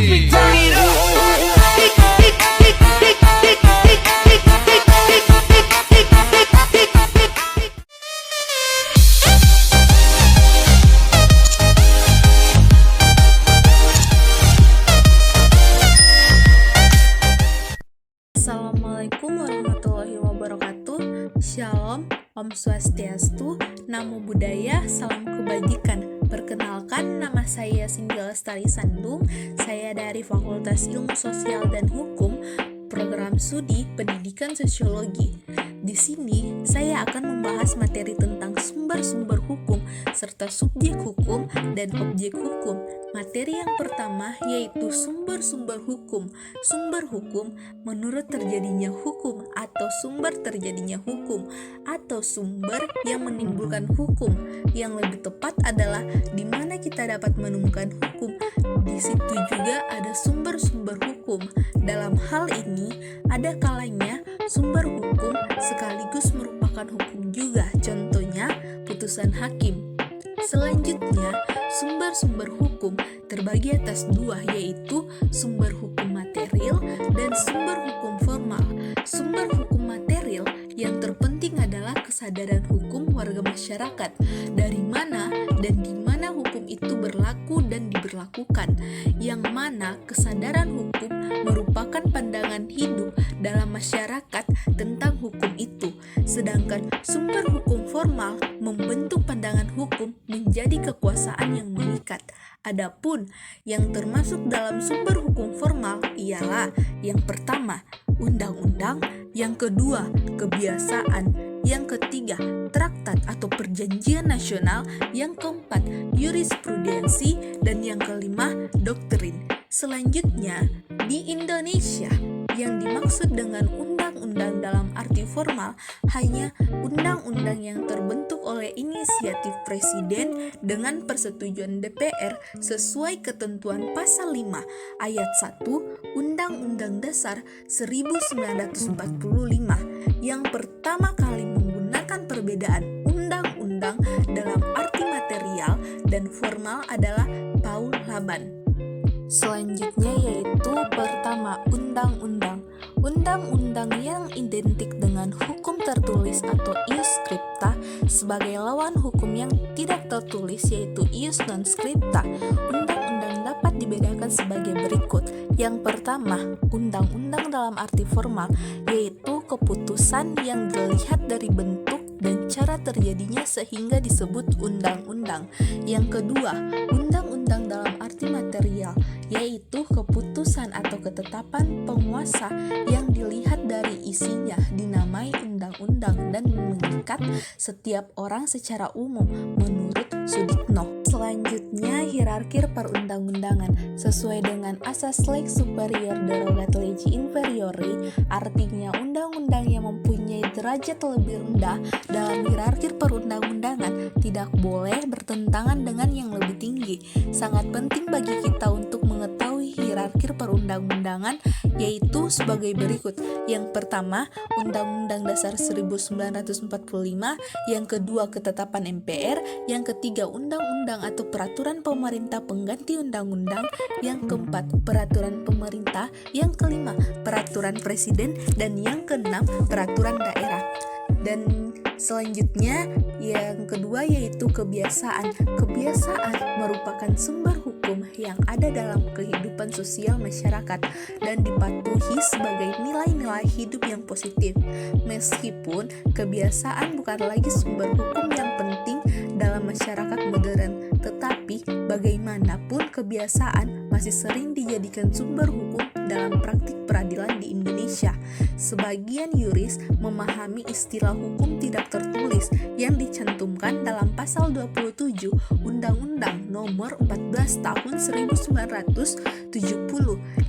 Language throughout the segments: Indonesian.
Watch me turn it up. Assalamualaikum warahmatullahi wabarakatuh. Shalom, Om Swastiastu, Namo Buddhaya, Salam Kebajikan. Perkenalkan, nama saya Cindy Lestari Sandung. Saya dari Fakultas Ilmu Sosial dan Hukum, Program Studi Pendidikan Sosiologi. Di sini, saya akan membahas materi tentang sumber-sumber hukum, serta subjek hukum dan objek hukum. Materi yang pertama yaitu sumber-sumber hukum. Sumber hukum menurut terjadinya hukum atau sumber terjadinya hukum atau sumber yang menimbulkan hukum. Yang lebih tepat adalah di mana kita dapat menemukan hukum. Di situ juga ada sumber-sumber hukum. Dalam hal ini, ada kalanya sumber hukum sekaligus merupakan hukum juga. Contohnya, putusan hakim. Selanjutnya, sumber-sumber hukum terbagi atas dua, yaitu sumber hukum material dan sumber hukum formal. Sumber hukum material yang terpenting adalah kesadaran hukum warga masyarakat, dari mana dan di mana hukum itu berlaku dan diberlakukan, yang mana kesadaran hukum merupakan pandangan hidup dalam masyarakat tentang hukum itu, sedangkan sumber hukum formal membentuk pandangan hukum menjadi kekuasaan yang mengikat. Adapun yang termasuk dalam sumber hukum formal ialah yang pertama, undang-undang, yang kedua, kebiasaan, yang ketiga, traktat atau perjanjian nasional, yang keempat, jurisprudensi, dan yang kelima, doktrin. Selanjutnya, di Indonesia, yang dimaksud dengan undang-undang dalam arti formal hanya undang-undang yang terbentuk oleh inisiatif Presiden dengan persetujuan DPR sesuai ketentuan pasal 5 ayat 1 Undang-Undang Dasar 1945 yang pertama kali menggunakan perbedaan undang-undang dalam arti material dan formal adalah Paul Laban. Selanjutnya yaitu pertama, undang-undang. Undang-undang yang identik dengan hukum tertulis atau ius scripta sebagai lawan hukum yang tidak tertulis yaitu ius non scripta. Undang-undang dapat dibedakan sebagai berikut. Yang pertama, undang-undang dalam arti formal yaitu keputusan yang dilihat dari bentuk dan cara terjadinya sehingga disebut undang-undang. Yang kedua, undang-undang dalam arti material yaitu keputusan atau ketetapan penguasa yang dilihat dari isinya dinamai undang-undang dan mengikat setiap orang secara umum menurut Sudikno. Selanjutnya, hierarki perundang-undangan sesuai dengan asas lex superior derogat legi inferiori, artinya undang-undang yang mempunyai derajat lebih rendah dalam hierarki perundang-undangan tidak boleh bertentangan dengan yang lebih tinggi. Sangat penting bagi kita untuk mengetahui hierarki perundang-undangan yaitu sebagai berikut. Yang pertama, Undang-Undang Dasar 1945, yang kedua, ketetapan MPR, yang ketiga, undang-undang atau peraturan pemerintah pengganti undang-undang, yang keempat, peraturan pemerintah, yang kelima, peraturan presiden, dan yang keenam, peraturan daerah. Dan selanjutnya yang kedua yaitu kebiasaan. Kebiasaan merupakan sumber hukum yang ada dalam kehidupan sosial masyarakat dan dipatuhi sebagai nilai-nilai hidup yang positif. Meskipun kebiasaan bukan lagi sumber hukum yang penting dalam masyarakat modern, tetapi bagaimanapun kebiasaan masih sering dijadikan sumber hukum dalam praktik peradilan di Indonesia. Sebagian yuris memahami istilah hukum tidak tertulis yang dicantumkan dalam pasal 27 Undang-Undang Nomor 14 Tahun 1970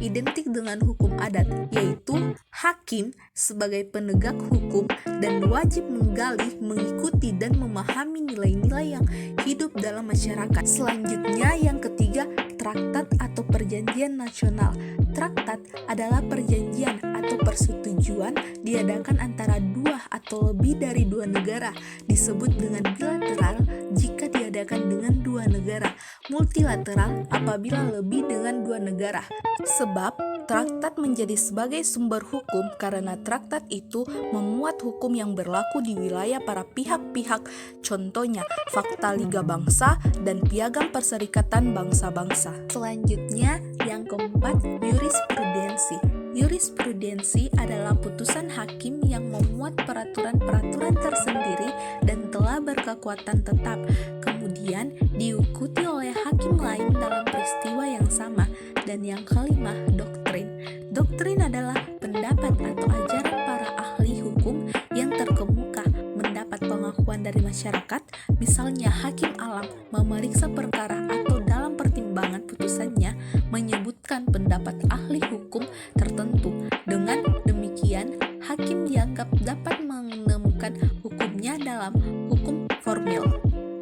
identik dengan hukum adat, yaitu hakim sebagai penegak hukum dan wajib menggali, mengikuti dan memahami nilai-nilai yang hidup dalam masyarakat. Selanjutnya yang ketiga, traktat atau perjanjian nasional. Traktat adalah perjanjian atau persetujuan diadakan antara dua atau lebih dari dua negara, disebut dengan bilateral jika diadakan dengan dua negara. multilateral apabila lebih dengan dua negara. Sebab traktat menjadi sebagai sumber hukum karena traktat itu memuat hukum yang berlaku di wilayah para pihak-pihak, contohnya Fakta Liga Bangsa dan Piagam Perserikatan Bangsa-Bangsa. Selanjutnya, yang keempat, jurisprudensi. Jurisprudensi adalah putusan hakim yang memuat peraturan-peraturan tersendiri dan telah berkekuatan tetap, kemudian diikuti oleh hakim lain dalam peristiwa yang sama. Dan yang kelima, doktrin. Doktrin adalah pendapat atau ajaran para ahli hukum yang terkemuka mendapat pengakuan dari masyarakat, misalnya hakim alam memeriksa perkara atau dalam pertimbangan putusannya menyebutkan pendapat ahli hukum tertentu. Dengan demikian, hakim dianggap dapat menemukan hukumnya dalam hukum formil.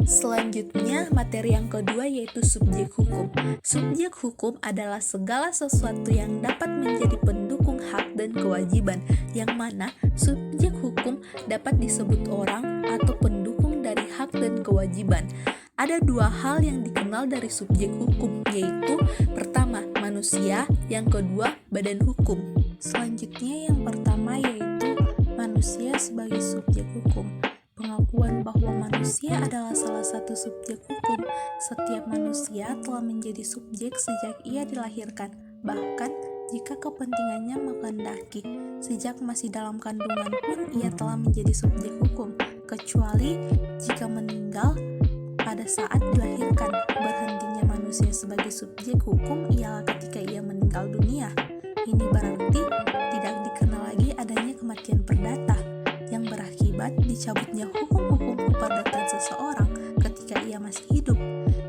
Selanjutnya, materi yang kedua yaitu subjek hukum. Subjek hukum adalah segala sesuatu yang dapat menjadi pendukung hak dan kewajiban, yang mana subjek hukum dapat disebut orang atau pendukung dari hak dan kewajiban. Ada dua hal yang dikenal dari subjek hukum, yaitu pertama, manusia, yang kedua, badan hukum. Selanjutnya, yang pertama yaitu manusia sebagai subjek hukum. Pengakuan bahwa manusia adalah salah satu subjek hukum. Setiap manusia telah menjadi subjek sejak ia dilahirkan, bahkan jika kepentingannya menghendaki. Sejak masih dalam kandungan pun ia telah menjadi subjek hukum, kecuali jika meninggal pada saat dilahirkan. Berhentinya manusia sebagai subjek hukum ialah ketika ia meninggal dunia. Ini berarti tidak dikenal lagi adanya kematian perdata yang berakibat dicabutnya hukum-hukum keperdatan seseorang ketika ia masih hidup.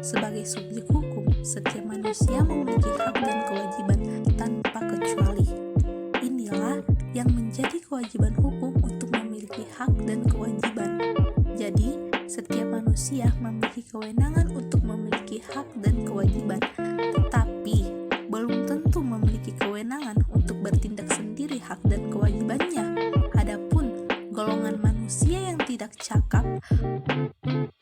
Sebagai subjek hukum, setiap manusia memiliki hak dan kewajiban tanpa kecuali. Inilah yang menjadi kewajiban hukum untuk memiliki hak dan kewajiban. Jadi, setiap manusia memiliki kewenangan untuk memiliki hak dan kewajiban, tetapi belum tentu memiliki kewenangan untuk bertindak sendiri hak dan kewajibannya. Adapun golongan manusia yang tidak cakap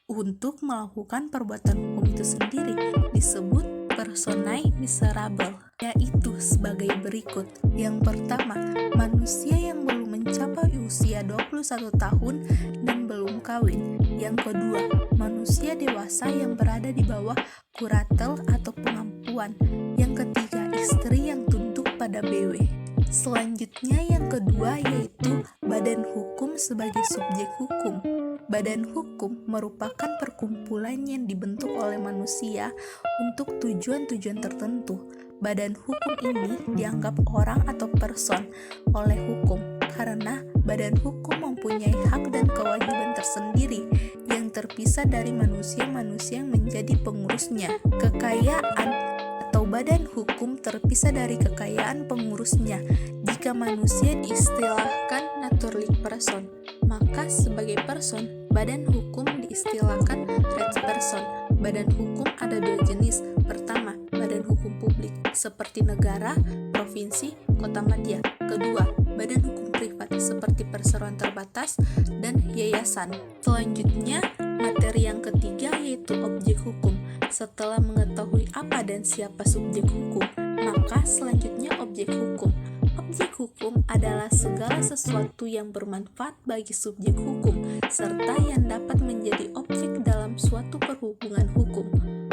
untuk melakukan perbuatan hukum itu sendiri disebut personae miserable, yaitu sebagai berikut. Yang pertama, manusia yang belum mencapai usia 21 tahun dan belum kawin. Yang kedua, manusia dewasa yang berada di bawah kuratel atau pengampuan. Yang ketiga, istri yang tunduk pada BW. Selanjutnya yang kedua yaitu badan hukum sebagai subjek hukum. Badan hukum merupakan perkumpulan yang dibentuk oleh manusia untuk tujuan-tujuan tertentu. Badan hukum ini dianggap orang atau person oleh hukum karena badan hukum mempunyai hak dan kewajiban tersendiri yang terpisah dari manusia-manusia yang menjadi pengurusnya. Kekayaan atau badan hukum terpisah dari kekayaan pengurusnya. Jika manusia diistilahkan naturally person, maka sebagai person, badan hukum diistilahkan res person. Badan hukum ada dua jenis. Pertama, badan hukum publik seperti negara, provinsi, kota madya. Kedua, badan hukum privat seperti perseroan terbatas dan yayasan. Selanjutnya, materi yang ketiga yaitu objek hukum. Setelah mengetahui apa dan siapa subjek hukum, maka selanjutnya objek hukum. Objek hukum adalah segala sesuatu yang bermanfaat bagi subjek hukum, serta yang dapat menjadi objek dalam suatu perhubungan hukum.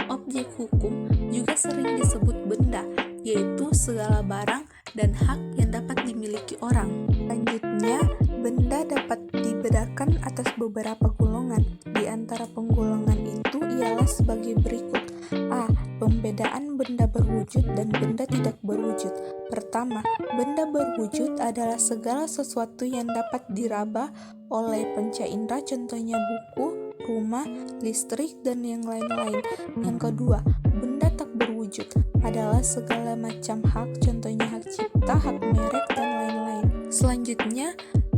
Objek hukum juga sering disebut benda, yaitu segala barang dan hak yang dapat dimiliki orang. Selanjutnya, benda dapat dibedakan atas beberapa golongan. Di antara penggolongan itu ialah sebagai berikut. A. Pembedaan benda berwujud dan benda tidak berwujud. Pertama, benda berwujud adalah segala sesuatu yang dapat diraba oleh panca indera, contohnya buku, rumah, listrik, dan yang lain-lain. Yang kedua, benda tak berwujud adalah segala macam hak, contohnya hak cipta, hak merek, dan lain-lain. Selanjutnya,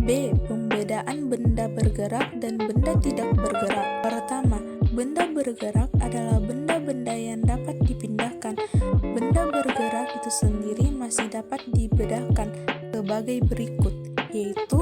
B. Pembedaan benda bergerak dan benda tidak bergerak. Pertama, benda bergerak adalah benda-benda yang dapat dipindahkan. Benda bergerak itu sendiri masih dapat dibedakan sebagai berikut, yaitu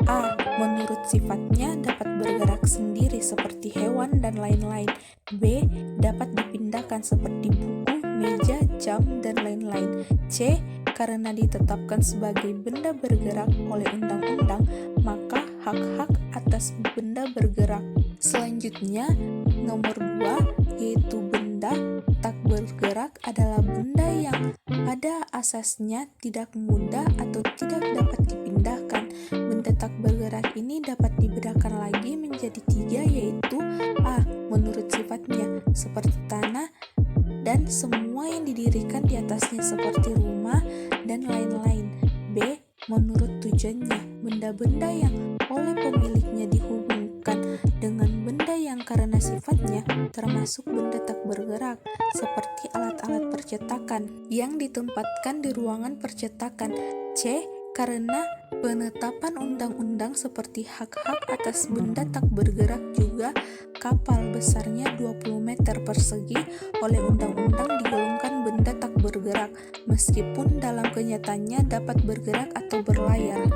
A. Menurut sifatnya dapat bergerak sendiri seperti hewan dan lain-lain. B. Dapat dipindahkan dipindahkan seperti buku, meja, jam, dan lain-lain. C. Karena ditetapkan sebagai benda bergerak oleh undang-undang, maka hak-hak atas benda bergerak. Selanjutnya, nomor 2, yaitu benda tak bergerak adalah benda yang pada asasnya tidak mudah atau tidak dapat dipindahkan. Benda tak bergerak ini dapat dibedakan lagi menjadi 3, yaitu A. Menurut sifatnya, seperti tanah dan semua yang didirikan di atasnya seperti rumah dan lain-lain. B. Menurut tujuannya, benda-benda yang oleh pemiliknya dihubungkan dengan benda yang karena sifatnya termasuk benda tak bergerak, seperti alat-alat percetakan yang ditempatkan di ruangan percetakan. C. Karena penetapan undang-undang seperti hak-hak atas benda tak bergerak juga kapal besarnya 20 meter persegi oleh undang-undang digolongkan benda tak bergerak, meskipun dalam kenyataannya dapat bergerak atau berlayar.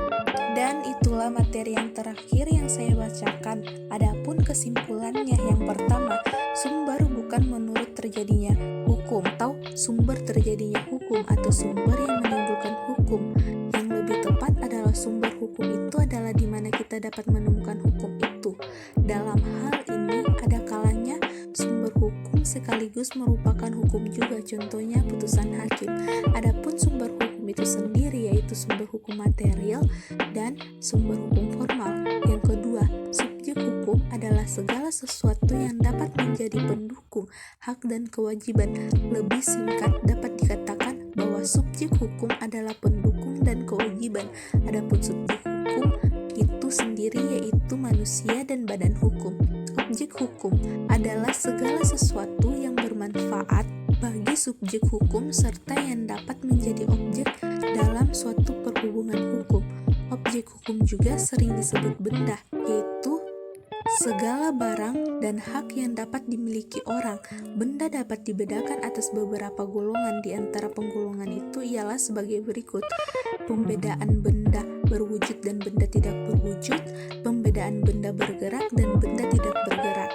Dan itulah materi yang terakhir yang saya bacakan. Adapun kesimpulannya, yang pertama, sumber bukan menurut terjadinya hukum atau sumber terjadinya hukum atau sumber yang menimbulkan hukum. Yang lebih tepat adalah sumber hukum itu adalah di mana kita dapat menemukan hukum itu. Dalam hal ini ada kalanya sumber hukum sekaligus merupakan hukum juga, contohnya putusan hakim. Adapun sumber hukum itu sendiri yaitu sumber hukum material dan sumber hukum formal. Yang kedua, subjek hukum adalah segala sesuatu yang dapat menjadi pendukung hak dan kewajiban. Lebih singkat dapat dikatakan bahwa subjek hukum adalah pendukung dan kewajiban. Adapun subjek hukum itu sendiri yaitu manusia dan badan hukum. Objek hukum adalah segala sesuatu yang bermanfaat bagi subjek hukum serta yang dapat menjadi objek dalam suatu perhubungan hukum. Objek hukum juga sering disebut benda, yaitu segala barang dan hak yang dapat dimiliki orang. Benda dapat dibedakan atas beberapa golongan. Di antara penggolongan itu ialah sebagai berikut: pembedaan benda berwujud dan benda tidak berwujud, pembedaan benda bergerak dan benda tidak bergerak.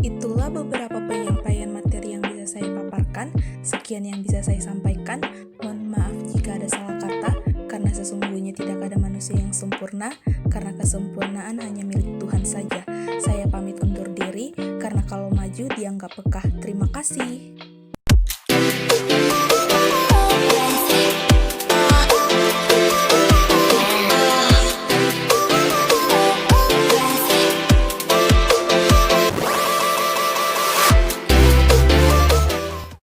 Itulah beberapa penyampaian materi yang bisa saya paparkan. Sekian yang bisa saya sampaikan. Mohon maaf jika ada salah kata, karena sesungguhnya tidak ada manusia yang sempurna, karena kesempurnaan hanya milik Tuhan saja. Saya pamit undur diri, karena kalau maju dianggap pekah. Terima kasih.